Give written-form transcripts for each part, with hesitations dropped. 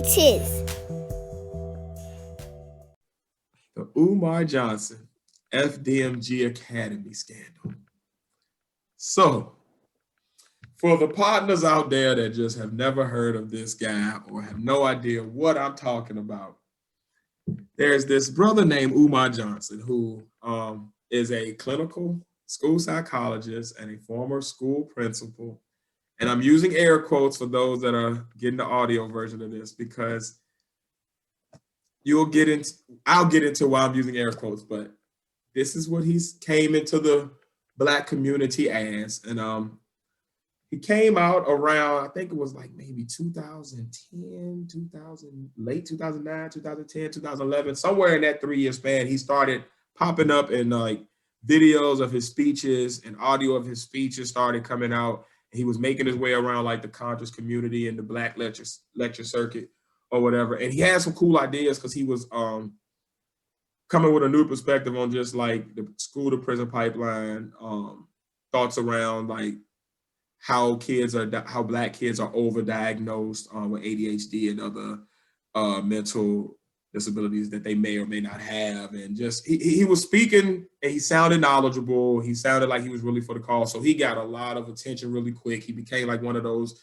Controversies. The Umar Johnson FDMG Academy scandal. So, for the partners out there that just have never heard of this guy or have no idea what I'm talking about, there's this brother named Umar Johnson who is a clinical school psychologist and a former school principal. And I'm using air quotes for those that are getting the audio version of this because I'll get into why I'm using air quotes, but this is what he's came into the Black community as. And he came out around, I think it was like maybe 2010, late 2009, 2010, 2011, somewhere in that 3-year span. He started popping up in like videos of his speeches and audio of his speeches started coming out. He was making his way around like the conscious community and the Black lecture circuit or whatever. And he had some cool ideas because he was coming with a new perspective on just like the school to prison pipeline, thoughts around like how Black kids are overdiagnosed with ADHD and other mental disabilities that they may or may not have. And just he was speaking and he sounded knowledgeable. He sounded like he was really for the cause. So he got a lot of attention really quick. He became like one of those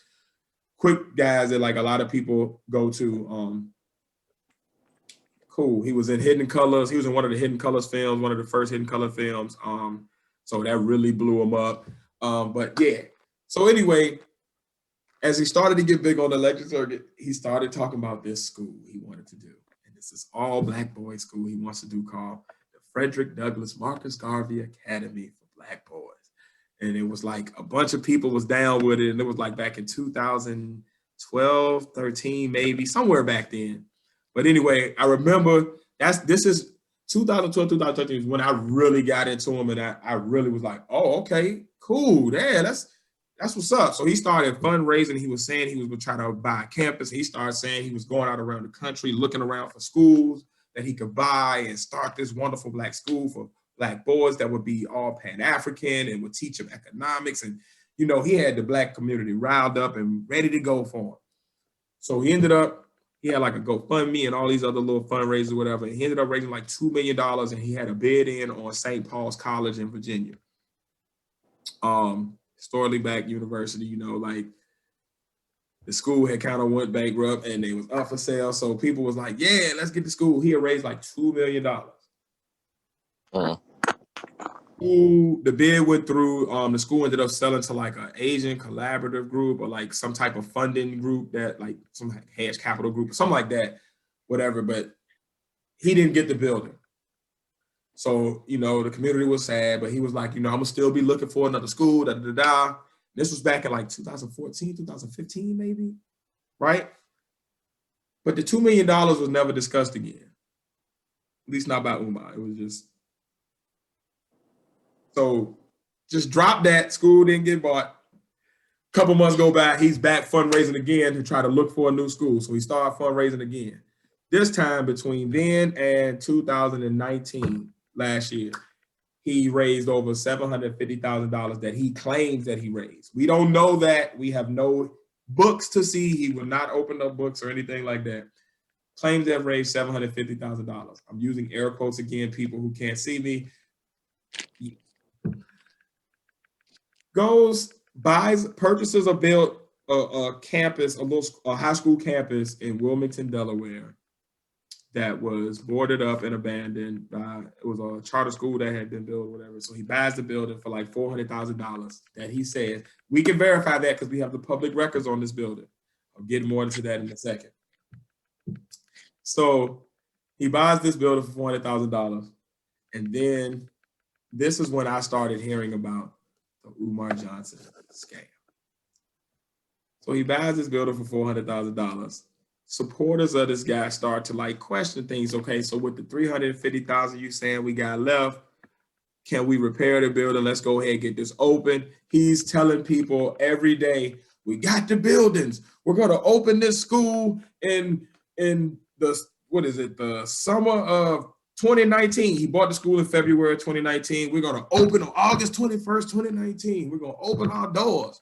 quick guys that like a lot of people go to. Cool. He was in Hidden Colors. He was in one of the Hidden Colors films, one of the first Hidden Color films. So that really blew him up. But yeah. So anyway, as he started to get big on the lecture circuit, he started talking about this school he wanted to do. And this is all Black boys school he wants to do called the Frederick Douglass Marcus Garvey Academy for Black Boys. And it was like a bunch of people was down with it. And it was like back in 2012, 13, maybe somewhere back then. But anyway, I remember this is 2012, 2013 is when I really got into him. And I really was like, oh, okay, cool. Yeah, that's what's up. So he started fundraising. He was saying he was trying to buy a campus. He started saying he was going out around the country, looking around for schools that he could buy and start this wonderful Black school for Black boys that would be all Pan-African and would teach them economics. And, you know, he had the Black community riled up and ready to go for him. So he had like a GoFundMe and all these other little fundraisers or whatever. And he ended up raising like $2 million and he had a bid in on St. Paul's College in Virginia. Historically Black university, you know, like the school had kind of went bankrupt and it was up for sale. So people was like, yeah, let's get the school. He had raised like $2 million. The bid went through. The school ended up selling to like an Asian collaborative group or like some type of funding group that like some hedge capital group or something like that, whatever. But he didn't get the building. So, you know, the community was sad, but he was like, you know, I'm gonna still be looking for another school, This was back in like 2014, 2015, maybe, right? But the $2 million was never discussed again. At least not by Umar. It was just, so just drop that, school didn't get bought. Couple months go by, he's back fundraising again to try to look for a new school. So he started fundraising again. This time between then and 2019, last year, he raised over $750,000 that he claims that he raised. We don't know that. We have no books to see. He will not open up books or anything like that. Claims that raised $750,000. I'm using air quotes again, people who can't see me. Purchases a built a campus, a high school campus in Wilmington, Delaware, that was boarded up and abandoned by, it was a charter school that had been built or whatever. So he buys the building for like $400,000 that he says, we can verify that because we have the public records on this building. I'll get more into that in a second. So he buys this building for $400,000. And then this is when I started hearing about the Umar Johnson scam. So he buys this building for $400,000. Supporters of this guy start to like question things. Okay, so with the $350,000 you saying we got left, can we repair the building? Let's go ahead and get this open. He's telling people every day, we got the buildings. We're gonna open this school in the summer of 2019. He bought the school in February 2019. We're gonna open on August 21st, 2019. We're gonna open our doors.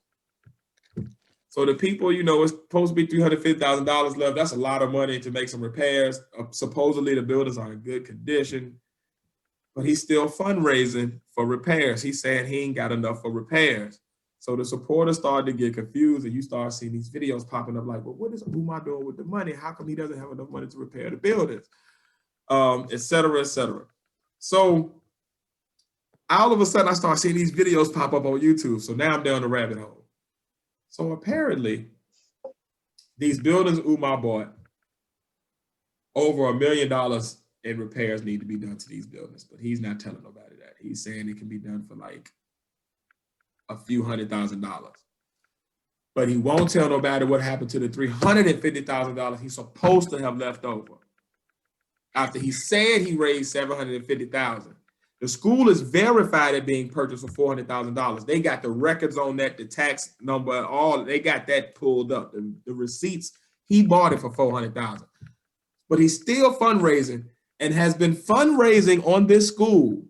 So the people, you know, it's supposed to be $350,000 left. That's a lot of money to make some repairs. Supposedly the buildings are in good condition, but he's still fundraising for repairs. He's saying he ain't got enough for repairs. So the supporters started to get confused, and you start seeing these videos popping up like, well, what is Umar doing with the money? How come he doesn't have enough money to repair the buildings? Et cetera, et cetera. So all of a sudden I start seeing these videos pop up on YouTube. So now I'm down the rabbit hole. So apparently these buildings Umar bought, over $1 million in repairs need to be done to these buildings, but he's not telling nobody that. He's saying it can be done for like a few $100,000. But he won't tell nobody what happened to the $350,000 he's supposed to have left over. After he said he raised $750,000. The school is verified at being purchased for $400,000. They got the records on that, the tax number, all they got that pulled up. The receipts, he bought it for $400,000. But he's still fundraising and has been fundraising on this school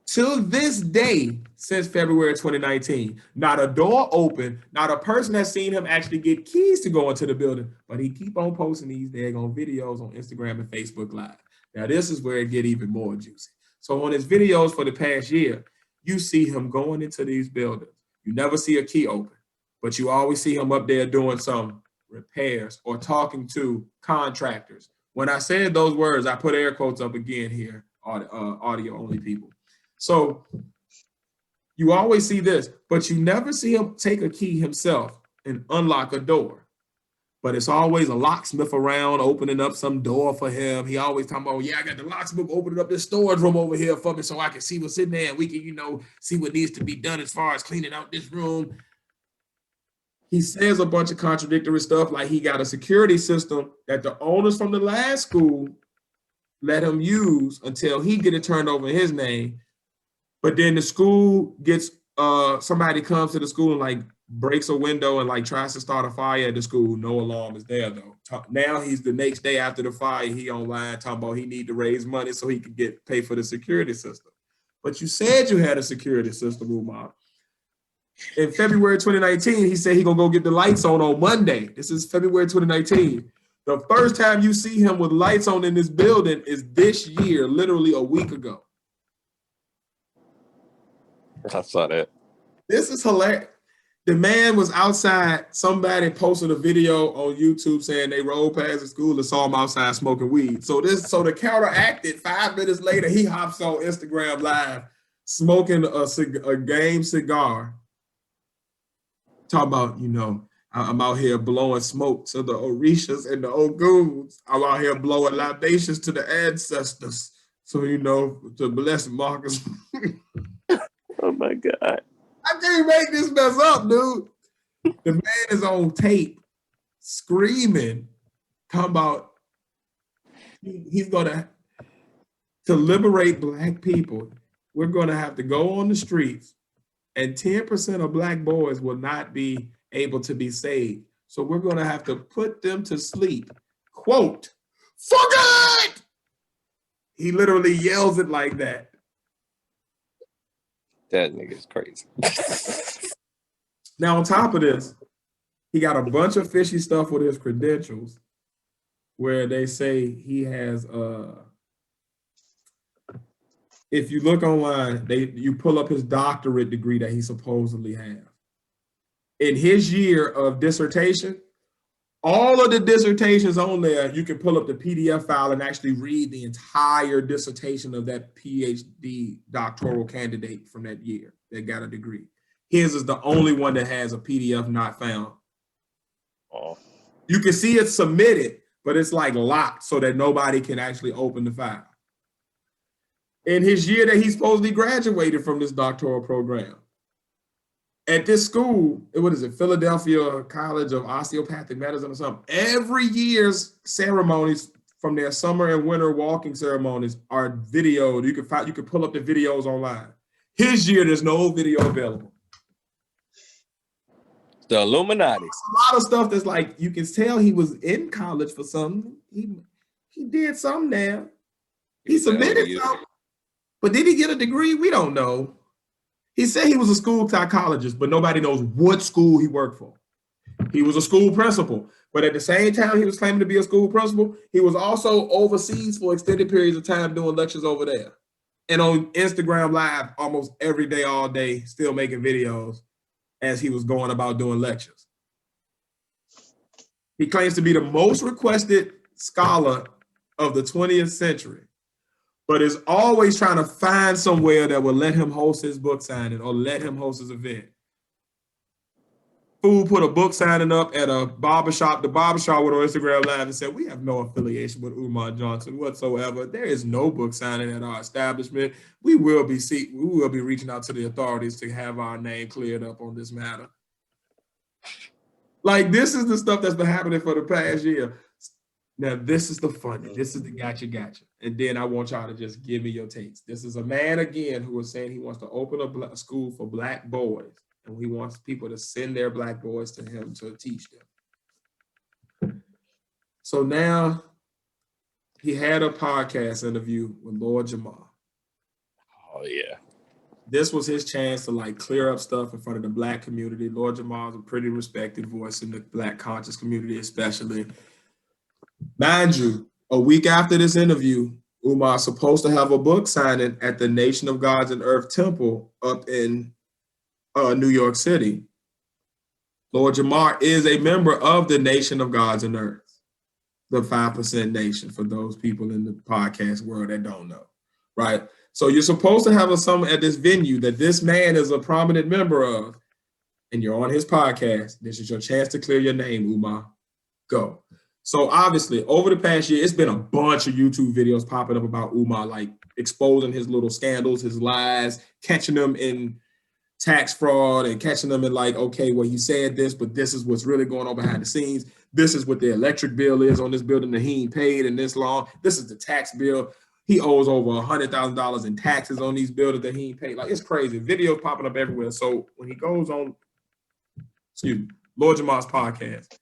till this day since February 2019. Not a door open, not a person has seen him actually get keys to go into the building, but he keep on posting these daggone videos on Instagram and Facebook Live. Now this is where it get even more juicy. So on his videos for the past year, you see him going into these buildings. You never see a key open, but you always see him up there doing some repairs or talking to contractors. When I said those words, I put air quotes up again here, audio only people. So you always see this, but you never see him take a key himself and unlock a door. But it's always a locksmith around opening up some door for him. He always talking about, yeah, I got the locksmith opening up this storage room over here for me so I can see what's in there and we can, you know, see what needs to be done as far as cleaning out this room. He says a bunch of contradictory stuff, like he got a security system that the owners from the last school let him use until he get it turned over in his name. But then the school gets, somebody comes to the school and like breaks a window and like tries to start a fire at the school. No alarm is there though. Now he's the next day after the fire, he online talking about he need to raise money so he could pay for the security system. But you said you had a security system, Umar. In February 2019, he said he gonna go get the lights on Monday. This is February 2019. The first time you see him with lights on in this building is this year, literally a week ago. I saw that. This is hilarious. The man was outside. Somebody posted a video on YouTube saying they rode past the school and saw him outside smoking weed. So to counteract it, 5 minutes later, he hops on Instagram Live smoking a game cigar. Talk about, you know, I'm out here blowing smoke to the Orishas and the Oguns. I'm out here blowing libations to the ancestors. So, you know, to bless Marcus. Oh my God. I can't make this mess up, dude. The man is on tape screaming, talking about he's gonna, to liberate Black people, we're gonna have to go on the streets and 10% of Black boys will not be able to be saved. So we're gonna have to put them to sleep. Quote, for good! He literally yells it like that. That nigga's crazy. Now, on top of this, he got a bunch of fishy stuff with his credentials where they say he has, if you look online, you pull up his doctorate degree that he supposedly has. In his year of dissertation, all of the dissertations on there, you can pull up the PDF file and actually read the entire dissertation of that PhD doctoral candidate from that year that got a degree. His is the only one that has a PDF not found. Oh. You can see it submitted, but it's like locked so that nobody can actually open the file. In his year that he supposedly graduated from this doctoral program, at this school, what is it, Philadelphia College of Osteopathic Medicine or something, every year's ceremonies from their summer and winter walking ceremonies are videoed. You can pull up the videos online. His year, there's no video available. The Illuminati. A lot of stuff that's like, you can tell he was in college for something. He did something there. He submitted something. But did he get a degree? We don't know. He said he was a school psychologist, but nobody knows what school he worked for. He was a school principal, but at the same time he was claiming to be a school principal, he was also overseas for extended periods of time doing lectures over there. And on Instagram Live almost every day, all day, still making videos as he was going about doing lectures. He claims to be the most requested scholar of the 20th century, but is always trying to find somewhere that will let him host his book signing or let him host his event. Fool put a book signing up at a barbershop. The barbershop went on Instagram Live and said, "We have no affiliation with Umar Johnson whatsoever. There is no book signing at our establishment. We will be reaching out to the authorities to have our name cleared up on this matter." Like, this is the stuff that's been happening for the past year. Now, this is the funny. This is the gotcha. And then I want y'all to just give me your takes. This is a man, again, who is saying he wants to open a school for Black boys. And he wants people to send their Black boys to him to teach them. So now he had a podcast interview with Lord Jamar. Oh, yeah. This was his chance to like clear up stuff in front of the Black community. Lord Jamar is a pretty respected voice in the Black conscious community, especially. Mind you, a week after this interview, Umar is supposed to have a book signing at the Nation of Gods and Earth Temple up in New York City. Lord Jamar is a member of the Nation of Gods and Earth, the 5% Nation, for those people in the podcast world that don't know, right? So you're supposed to have a summit at this venue that this man is a prominent member of, and you're on his podcast. This is your chance to clear your name, Umar. Go. So obviously, over the past year, it's been a bunch of YouTube videos popping up about Umar, like exposing his little scandals, his lies, catching them in tax fraud and catching them in like, okay, well, you said this, but this is what's really going on behind the scenes. This is what the electric bill is on this building that he ain't paid in this long. This is the tax bill. He owes over $100,000 in taxes on these buildings that he ain't paid. Like, it's crazy. Videos popping up everywhere. So when he goes on, Lord Jamar's podcast,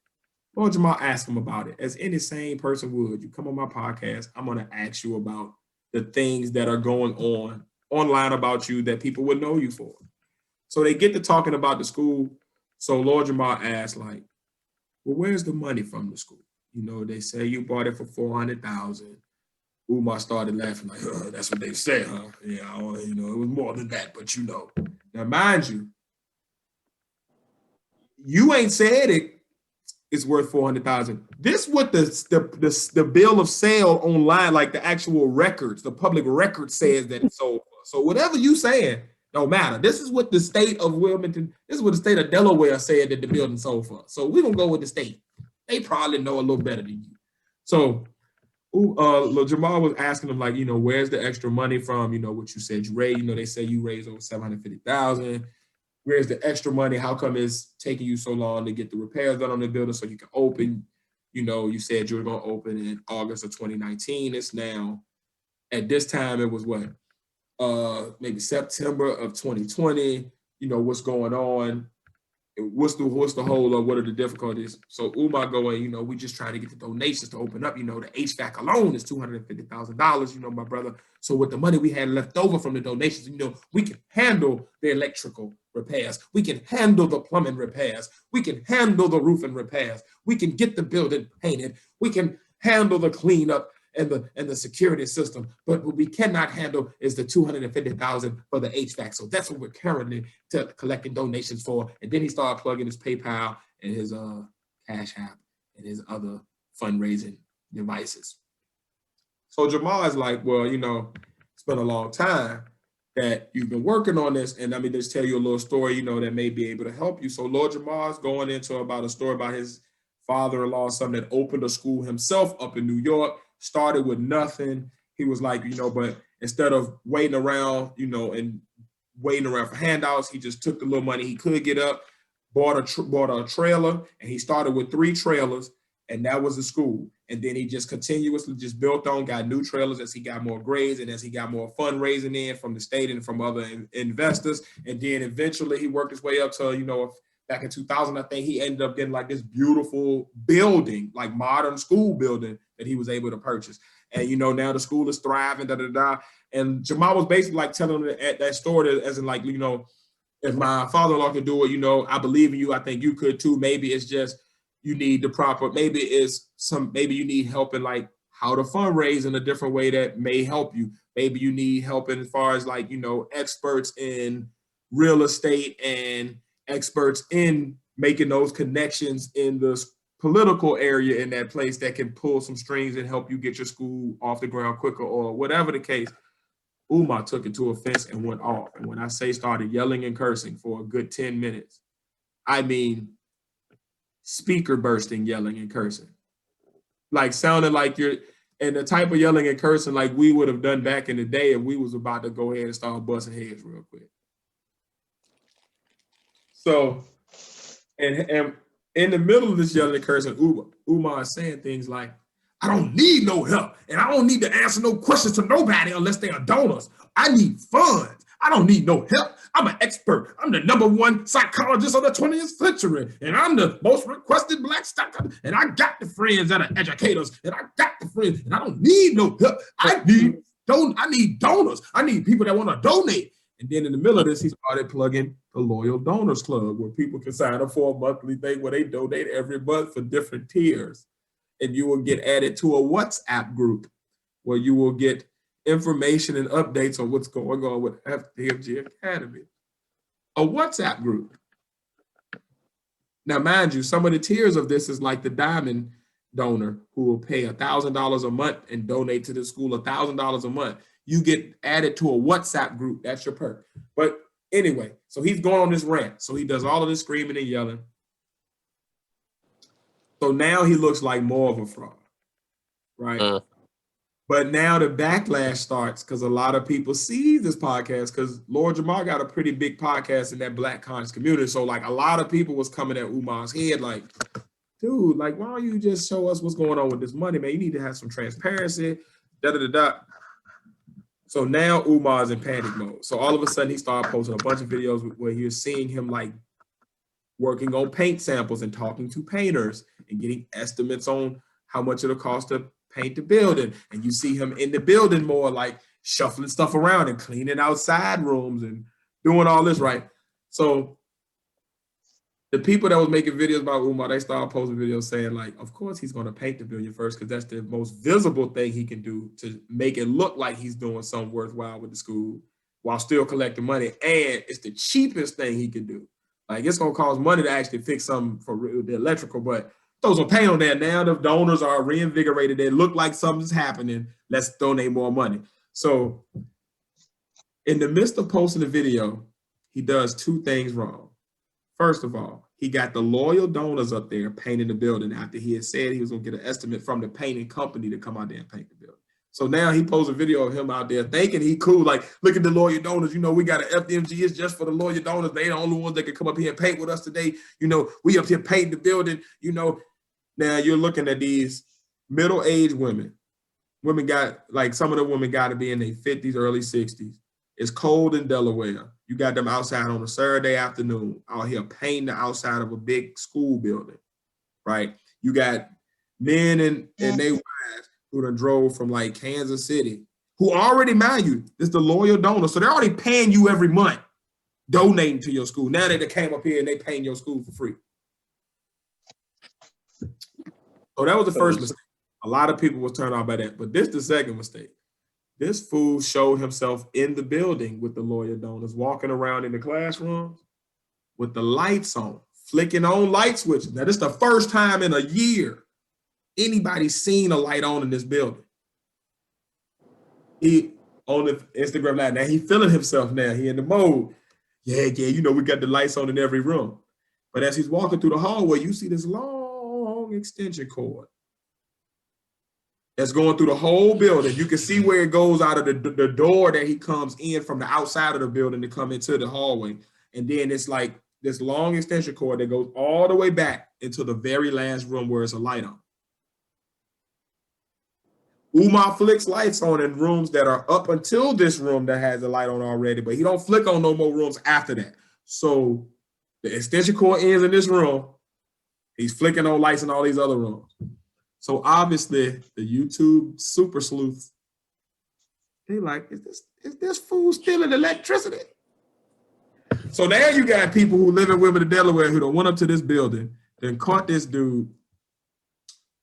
Lord Jamar asked him about it. As any sane person would, you come on my podcast, I'm going to ask you about the things that are going on online about you that people would know you for. So they get to talking about the school. So Lord Jamar asked, like, well, where's the money from the school? You know, they say you bought it for $400,000. Umar started laughing like, that's what they say, huh? Yeah, you know, it was more than that, but you know. Now, mind you, you ain't said it's worth $400,000. This what the bill of sale online, like the actual records, the public record says that it's sold for. So whatever you saying, don't matter. This is what the state of Wilmington, this is what the state of Delaware said that the building sold for. So we're gonna go with the state. They probably know a little better than you. So Jamal was asking him, like, you know, where's the extra money from? You know, what you said you raised, you know, they say you raised over $750,000. Where's the extra money? How come it's taking you so long to get the repairs done on the building so you can open? You know, you said you were going to open in August of 2019. It's now, at this time, it was what? Maybe September of 2020. You know, what's going on? What's the whole of what are the difficulties? So Umar going, you know, we just trying to get the donations to open up. You know, the HVAC alone is $250,000, you know, my brother. So with the money we had left over from the donations, you know, we can handle the electrical repairs. We can handle the plumbing repairs. We can handle the roofing repairs. We can get the building painted. We can handle the cleanup and the security system. But what we cannot handle is the $250,000 for the HVAC. So that's what we're currently collecting donations for. And then he started plugging his PayPal and his Cash App and his other fundraising devices. So Jamal is like, well, you know, it's been a long time that you've been working on this. And let me just tell you a little story, you know, that may be able to help you. So Lord Jamar is going into about a story about his father-in-law, something that opened a school himself up in New York, started with nothing. He was like, you know, but instead of waiting around, you know, and waiting around for handouts, he just took the little money he could get up, bought a trailer, and he started with 3 trailers, and that was the school. And then he just continuously just built on, got new trailers as he got more grades and as he got more fundraising in from the state and from other investors. And then eventually he worked his way up to, you know, back in 2000, I think he ended up getting like this beautiful building, like modern school building that he was able to purchase. And, you know, now the school is thriving, And Jamal was basically like telling him that story as in like, you know, if my father-in-law can do it, you know, I believe in you. I think you could too. Maybe it's just you need the proper, maybe you need help in like how to fundraise in a different way that may help you. Maybe you need help in as far as like, you know, experts in real estate and experts in making those connections in the political area in that place that can pull some strings and help you get your school off the ground quicker or whatever the case. Umar took it to offense and went off. And when I say started yelling and cursing for a good 10 minutes, I mean speaker bursting, yelling and cursing. Like sounding like you're, and the type of yelling and cursing like we would have done back in the day if we was about to go ahead and start busting heads real quick. So, and in the middle of this yelling and cursing, Umar is saying things like, I don't need no help, and I don't need to answer no questions to nobody unless they are donors. I need funds. I don't need no help. I'm an expert. I'm the #1 psychologist of the 20th century, and I'm the most requested black stock. And I got the friends that are educators, and I got the friends, and I don't need no help. I need donors. I need people that want to donate. And then in the middle of this, he started plugging the Loyal Donors Club, where people can sign up for a monthly thing where they donate every month for different tiers. And you will get added to a WhatsApp group where you will get information and updates on what's going on with FDMG Academy. A WhatsApp group. Now, mind you, some of the tiers of this is like the diamond donor who will pay $1,000 a month and donate to the school $1,000 a month. You get added to a WhatsApp group. That's your perk. But anyway, so he's going on this rant. So he does all of this screaming and yelling. So now he looks like more of a fraud, right? But now the backlash starts because a lot of people see this podcast because Lord Jamar got a pretty big podcast in that Black conscious community. So like a lot of people was coming at Umar's head like, dude, like, why don't you just show us what's going on with this money, man? You need to have some transparency, da-da-da-da. So now Umar's in panic mode. So all of a sudden he started posting a bunch of videos where you're seeing him like working on paint samples and talking to painters and getting estimates on how much it'll cost to paint the building. And you see him in the building more like shuffling stuff around and cleaning outside rooms and doing all this, right? So the people that was making videos about Umar, they started posting videos saying like, of course he's going to paint the building first because that's the most visible thing he can do to make it look like he's doing something worthwhile with the school while still collecting money. And it's the cheapest thing he can do. Like it's gonna cost money to actually fix something for the electrical, but throw some paint on there. Now the donors are reinvigorated. They look like something's happening. Let's donate more money. So in the midst of posting the video, he does two things wrong. First of all, he got the loyal donors up there painting the building after he had said he was gonna get an estimate from the painting company to come out there and paint the building. So now he posts a video of him out there thinking he cool, like, look at the loyal donors. You know, we got an FDMG, it's just for the loyal donors. They the only ones that can come up here and paint with us today. You know, we up here painting the building, you know. Now you're looking at these middle-aged women. Women got, like some of the women got to be in their 50s, early 60s. It's cold in Delaware. You got them outside on a Saturday afternoon out here painting the outside of a big school building, right? You got men and they wives who done drove from like Kansas City, who already, mind you, it's the loyal donor. So they're already paying you every month, donating to your school. Now they came up here and they paying your school for free. So that was the first mistake. A lot of people was turned off by that. But this is the second mistake. This fool showed himself in the building with the loyal donors, walking around in the classrooms with the lights on, flicking on light switches. Now this is the first time in a year anybody's seen a light on in this building. He on the Instagram Live. Now he feeling himself now. He in the mode. Yeah, you know, we got the lights on in every room. But as he's walking through the hallway, you see this long extension cord that's going through the whole building. You can see where it goes out of the door that he comes in from the outside of the building to come into the hallway. And then it's like this long extension cord that goes all the way back into the very last room where it's a light on. Umar flicks lights on in rooms that are up until this room that has a light on already, but he don't flick on no more rooms after that. So the extension cord ends in this room. He's flicking on lights in all these other rooms. So obviously the YouTube super sleuths, they like, is this fool stealing electricity? So now you got people who live in Wilmington, Delaware, who done went up to this building, then caught this dude.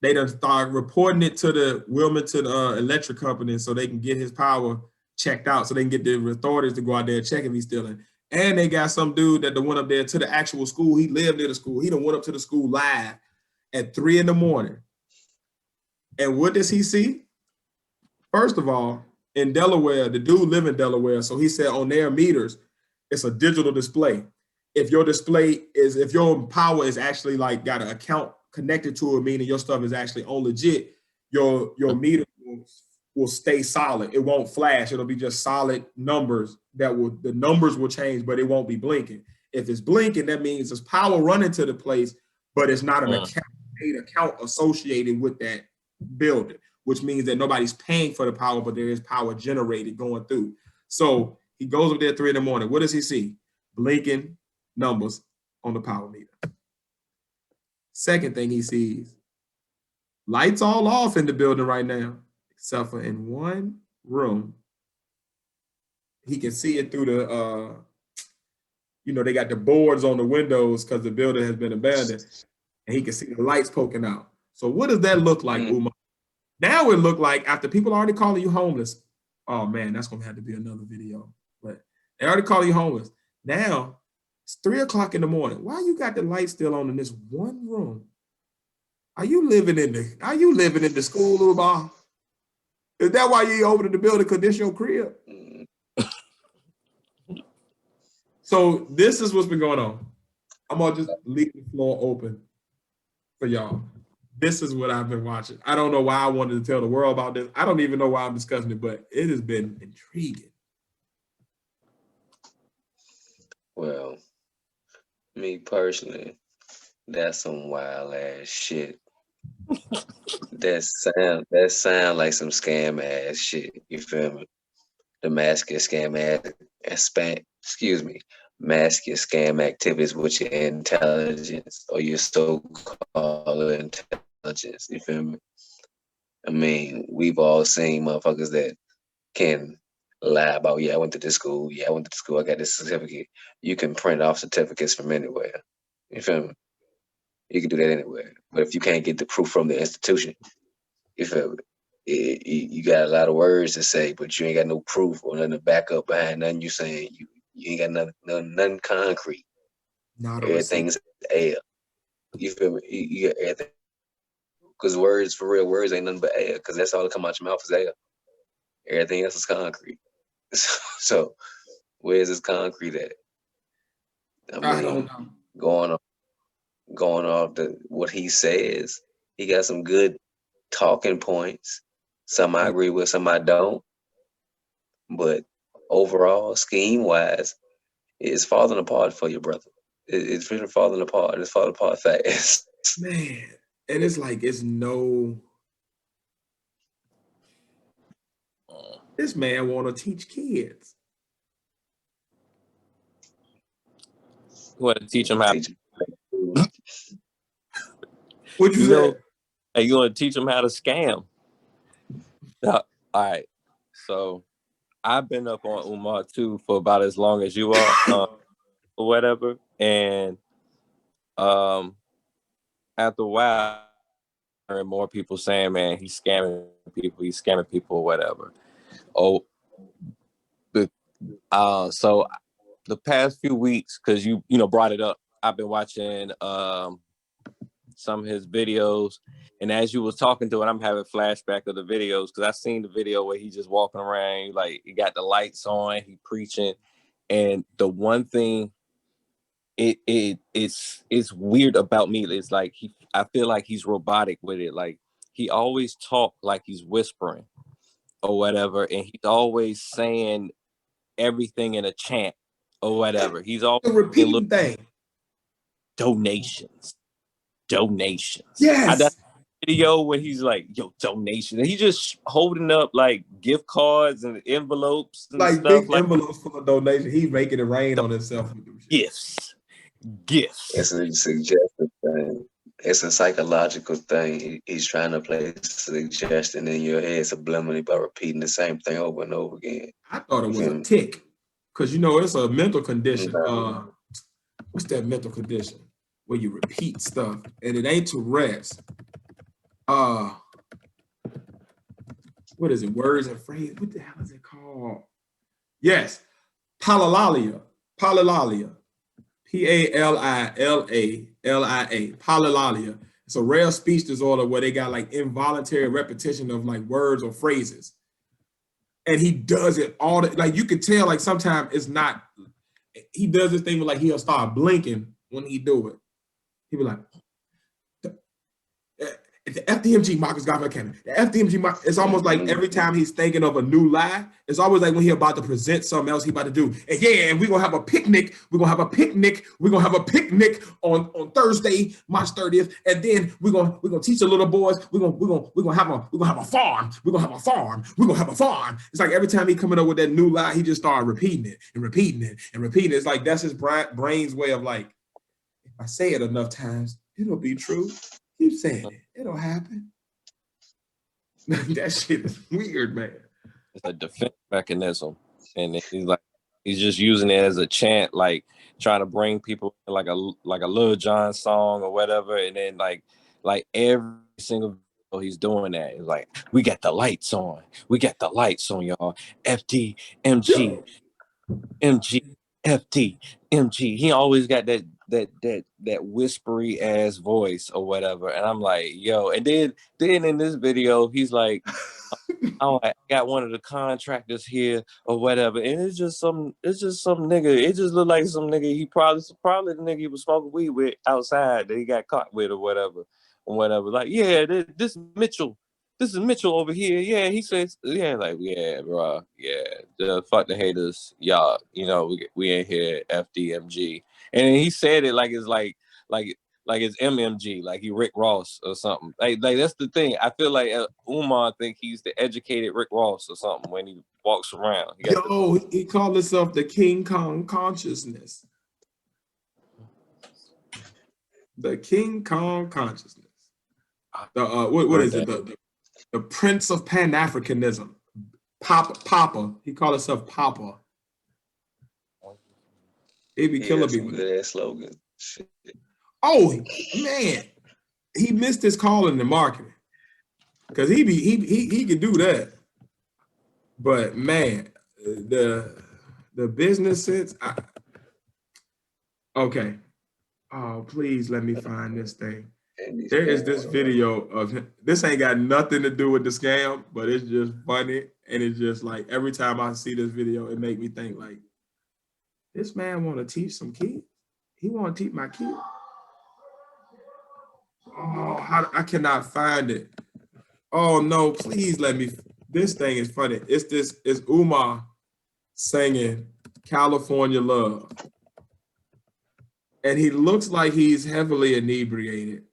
They done start reporting it to the Wilmington Electric Company so they can get his power checked out, so they can get the authorities to go out there and check if he's stealing. And they got some dude that went up there to the actual school. He lived near the school. He done went up to the school live at 3 a.m. And what does he see? First of all, in Delaware, the dude live in Delaware, so he said on their meters, it's a digital display. If your power is actually like got an account connected to it, meaning your stuff is actually on legit, your meter will stay solid. It won't flash. It'll be just solid numbers the numbers will change, but it won't be blinking. If it's blinking, that means there's power running to the place, but it's not an account associated with that building, which means that nobody's paying for the power, but there is power generated going through. So he goes up there at 3 a.m. What does he see? Blinking numbers on the power meter. Second thing he sees, lights all off in the building right now, except for in one room. He can see it through the, they got the boards on the windows because the building has been abandoned, and he can see the lights poking out. So what does that look like, Umar? Now it look like after people already calling you homeless, oh man, that's gonna have to be another video. But they already call you homeless. Now it's 3 o'clock in the morning. Why you got the light still on in this one room? Are you living in the school, Umar? Is that why you over to the building? Cause this your crib? So this is what's been going on. I'm gonna just leave the floor open for y'all. This is what I've been watching. I don't know why I wanted to tell the world about this. I don't even know why I'm discussing it, but it has been intriguing. Well, me personally, that's some wild ass shit. that sound like some scam ass shit. You feel me? The mask your scam mask your scam activities with your intelligence or your so-called intelligence. You feel me? I mean, we've all seen motherfuckers that can lie about, I went to this school. I went to school. I got this certificate. You can print off certificates from anywhere. You feel me? You can do that anywhere. But if you can't get the proof from the institution, you feel me? You got a lot of words to say, but you ain't got no proof or nothing to back up behind nothing you saying. You ain't got nothing concrete. Everything's air. You feel me? You got everything. Because words, for real, words ain't nothing but air, because that's all that come out your mouth is air. Everything else is concrete. So where's this concrete at? I don't know. Going off what he says, he got some good talking points. Some I agree with, some I don't. But overall, scheme-wise, it's falling apart for your brother. It's really falling apart. It's falling apart fast. Man, and it's like this man want to teach kids. You want to teach them how? What you say? Hey, you want to teach them how to scam? All right. So I've been up on Umar too for about as long as you are, or whatever. And after a while, I heard more people saying, "Man, he's scamming people, or whatever." Oh, so the past few weeks, because you brought it up, I've been watching some of his videos, and as you was talking to it, I'm having flashback of the videos because I seen the video where he just walking around, like he got the lights on, he preaching, and the one thing it's weird about me is like I feel like he's robotic with it, like he always talk like he's whispering or whatever, and he's always saying everything in a chant or whatever. He's always repeating thing. Donations. Yes. That video when he's like, "Yo, donations." And he's just holding up like gift cards and envelopes and like stuff, big like envelopes full of donations. He's making it rain on himself with them gifts. It's a suggestive thing. It's a psychological thing. He's trying to place suggestion in your head subliminally by repeating the same thing over and over again. I thought it was a tick. because you know it's a mental condition. What's that mental condition where you repeat stuff and it ain't Tourette's? What is it? Words and phrases. What the hell is it called? Yes, palalalia. Palalalia. Palilalia. Palalalia. It's a rare speech disorder where they got like involuntary repetition of like words or phrases. And he does it all like you could tell like sometimes it's not, he does this thing where like he'll start blinking when he do it. He'll be like, the FDMG Marcus Garvey Academy. The FDMG, it's almost like every time he's thinking of a new lie, it's always like when he's about to present something else he about to do. And yeah, and we're gonna have a picnic. We're gonna have a picnic. We're gonna have a picnic on Thursday, March 30th. And then we're gonna teach the little boys. We're gonna have a farm. We're gonna have a farm. We're gonna have a farm. It's like every time he coming up with that new lie, he just started repeating it and repeating it and repeating it. It's like that's his brain's way of like, if I say it enough times, it'll be true. Keep saying it. It'll happen. That shit is weird, man. It's a defense mechanism. And he's just using it as a chant, like trying to bring people like a Lord Jamar song or whatever. And then like every single video he's doing that. It's like, we got the lights on. We got the lights on, y'all. FDMG. MG. FDMG. He always got that whispery ass voice or whatever, and I'm like, yo. And then in this video, he's like, I got one of the contractors here or whatever, and it's just some nigga. It just looked like some nigga. He probably the nigga he was smoking weed with outside that he got caught with or whatever. Like, yeah, this is Mitchell over here. Yeah, he says, yeah, like, yeah, bro, yeah, fuck the haters, y'all. You know, we ain't here FDMG, and he said it like it's like it's MMG, like he Rick Ross or something. Like that's the thing. I feel like Umar think he's the educated Rick Ross or something when he walks around. He called himself the King Kong consciousness. The King Kong consciousness. The what is it? The Prince of Pan-Africanism. Papa. He called himself Papa. He be killing me with that slogan. Shit. Oh man, he missed his calling in marketing because he could do that. But man, the business sense. Okay. Oh, please let me find this thing. There is this video of him. This ain't got nothing to do with the scam, but it's just funny. And it's just like every time I see this video, it make me think like, this man want to teach some kids. He want to teach my kids. Oh, I cannot find it. Oh no, please let me. This thing is funny. It's Umar singing California Love. And he looks like he's heavily inebriated.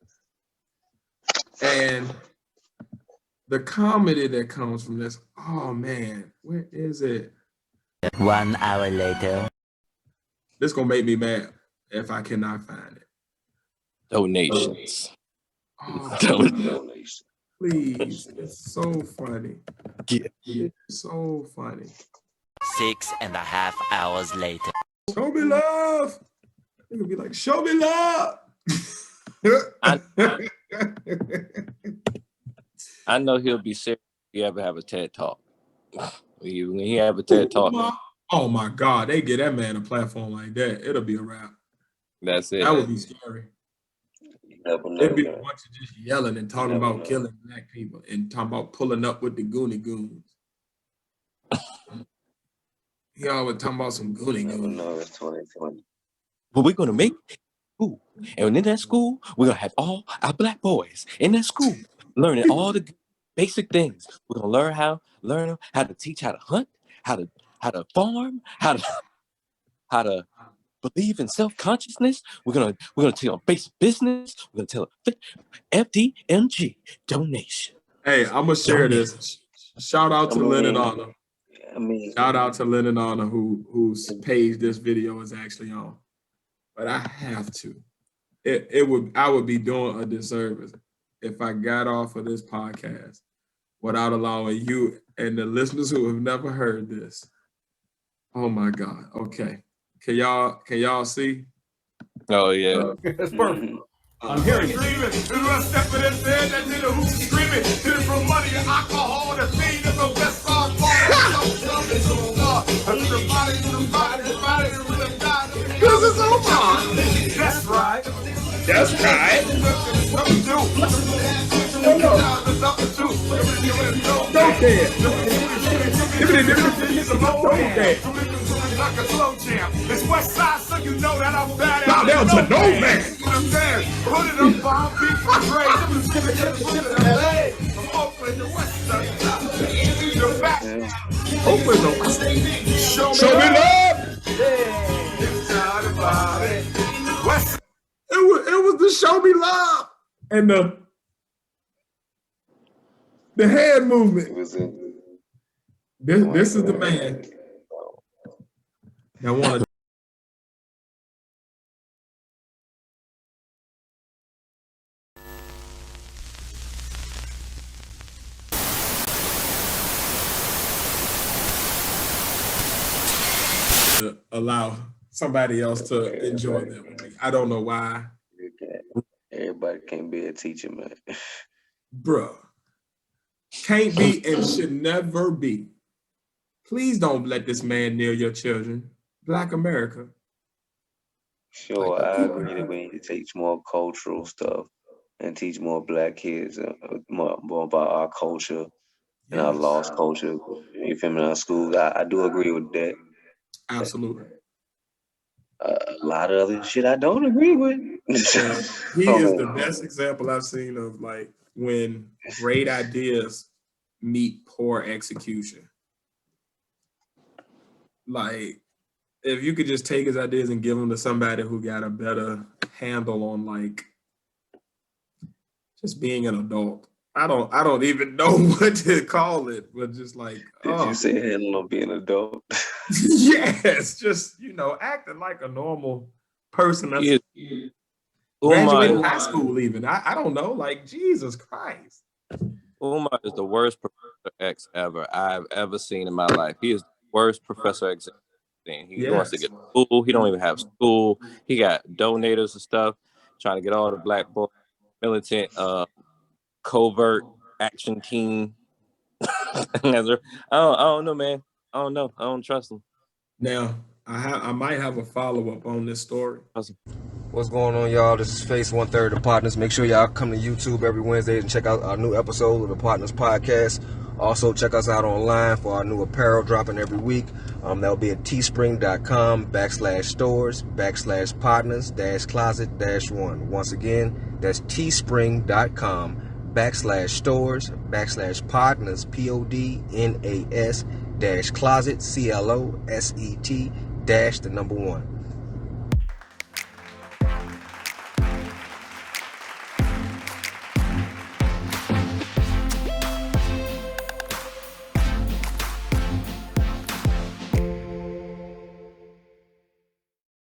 And the comedy that comes from this, oh man, where is it? 1 hour later. This gonna make me mad if I cannot find it. Donations. Oh, Donations. please, it's so funny. Yeah. It's so funny. 6.5 hours later. Show me love. It would be like, show me love. I know he'll be serious if he ever have a TED Talk. When he have a TED Talk. Oh my God, they get that man a platform like that, it'll be a wrap. That's it. That would be scary. It'd be a bunch of just yelling and talking about killing black people and talking about pulling up with the Goonie Goons. He always talking about some Goonie Goons. No, it's 2020. But we're gonna make school, and in that school, we're gonna have all our black boys in that school learning all the basic things. We're gonna learn how to teach how to hunt, how to farm, how to believe in self-consciousness. We're gonna tell them basic business. We're gonna tell them FDMG donation. Hey, I'm gonna share this. Shout out to Lennon Honor. Shout out to Lennon Honor whose page this video is actually on. But I have to. I would be doing a disservice if I got off of this podcast without allowing you and the listeners who have never heard this Oh my God. Okay. Can y'all see? Oh yeah. That's perfect. I'm hearing it. Screaming, stepping in bed, that nigga who's screaming, did it for money and alcohol, the thing is the best song for Because it's Omar. That's right. That's right. Don't care. Like a slow jam. It's West Side, so you know that I'm bad. Bow down to no man. Put it up, Bomb Beat for Dre. From Oakland to West Side. You're back. Open the Show Show me love. West It was the show me love and the hand movement. It was in. This is the man that wanted to allow somebody else to enjoy them. I don't know why. Everybody can't be a teacher, man. Bruh. Can't be and should never be. Please don't let this man near your children. Black America. Sure, I agree that we need to teach more cultural stuff and teach more Black kids more about our culture and our lost culture. You feel me? In our schools, I do agree with that. Absolutely. A lot of other shit I don't agree with. He is the best example I've seen of like when great ideas meet poor execution. Like, if you could just take his ideas and give them to somebody who got a better handle on like just being an adult. I don't even know what to call it, but just like Did you say handle on being an adult? yes, just acting like a normal person. That's Umar, graduated high school even. I don't know, like Jesus Christ. Umar is the worst Professor X I've ever seen in my life. He is the worst Professor X thing. He wants to get school. He don't even have school. He got donators and stuff, trying to get all the black boys, militant, covert action team. I don't know, man. I don't know. I don't trust him. Now, I might have a follow-up on this story. What's going on, y'all? This is Face 1/3 of Podnas. Make sure y'all come to YouTube every Wednesday and check out our new episode of the Podnas podcast. Also, check us out online for our new apparel dropping every week. That'll be at teespring.com/stores/Podnas-closet-1. Once again, that's teespring.com/stores/Podnas, PODNAS-closet, CLOSET-1.